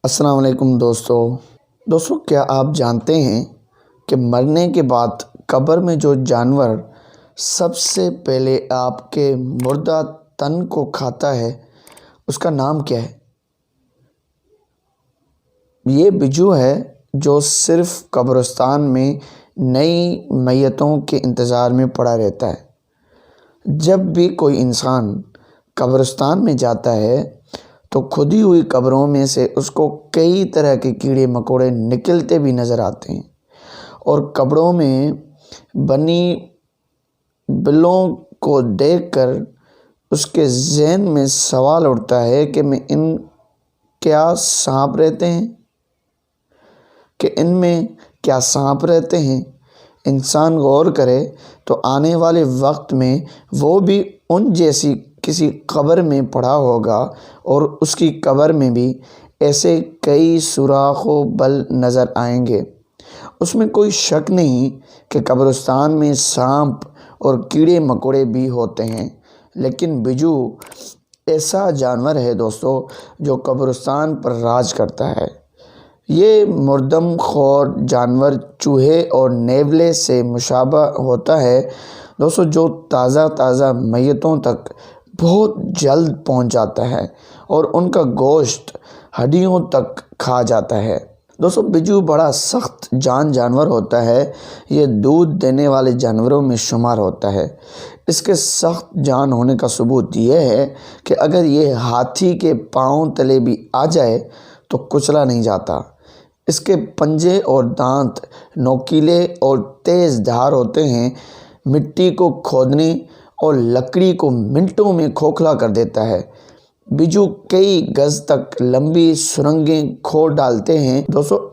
السلام علیکم دوستو کیا آپ جانتے ہیں کہ مرنے کے بعد قبر میں جو جانور سب سے پہلے آپ کے مردہ تن کو کھاتا ہے اس کا نام کیا ہے؟ یہ بجو ہے جو صرف قبرستان میں نئی میتوں کے انتظار میں پڑا رہتا ہے۔ جب بھی کوئی انسان قبرستان میں جاتا ہے تو کھدی ہوئی قبروں میں سے اس کو کئی طرح کے کیڑے مکوڑے نکلتے بھی نظر آتے ہیں، اور قبروں میں بنی بلوں کو دیکھ کر اس کے ذہن میں سوال اٹھتا ہے کہ ان میں کیا سانپ رہتے ہیں؟ انسان غور کرے تو آنے والے وقت میں وہ بھی ان جیسی کسی قبر میں پڑا ہوگا، اور اس کی قبر میں بھی ایسے کئی سوراخ و بل نظر آئیں گے۔ اس میں کوئی شک نہیں کہ قبرستان میں سانپ اور کیڑے مکوڑے بھی ہوتے ہیں، لیکن بجو ایسا جانور ہے جو قبرستان پر راج کرتا ہے۔ یہ مردم خور جانور چوہے اور نیولے سے مشابہ ہوتا ہے جو تازہ میتوں تک بہت جلد پہنچ جاتا ہے اور ان کا گوشت ہڈیوں تک کھا جاتا ہے۔ بجو بڑا سخت جانور ہوتا ہے۔ یہ دودھ دینے والے جانوروں میں شمار ہوتا ہے۔ اس کے سخت جان ہونے کا ثبوت یہ ہے کہ اگر یہ ہاتھی کے پاؤں تلے بھی آ جائے تو کچلا نہیں جاتا۔ اس کے پنجے اور دانت نوکیلے اور تیز دھار ہوتے ہیں، مٹی کو کھودنے اور لکڑی کو منٹوں میں کھوکھلا کر دیتا ہے۔ بجو کئی گز تک لمبی سرنگیں کھود ڈالتے ہیں۔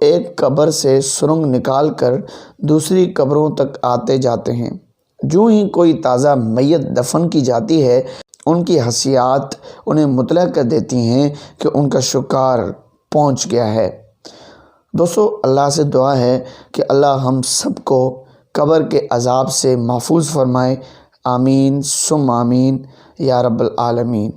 ایک قبر سے سرنگ نکال کر دوسری قبروں تک آتے جاتے ہیں۔ جو ہی کوئی تازہ میت دفن کی جاتی ہے، ان کی حسیات انہیں مطلع کر دیتی ہیں کہ ان کا شکار پہنچ گیا ہے۔ اللہ سے دعا ہے کہ اللہ ہم سب کو قبر کے عذاب سے محفوظ فرمائے۔ آمین ثم آمین یا رب العالمین۔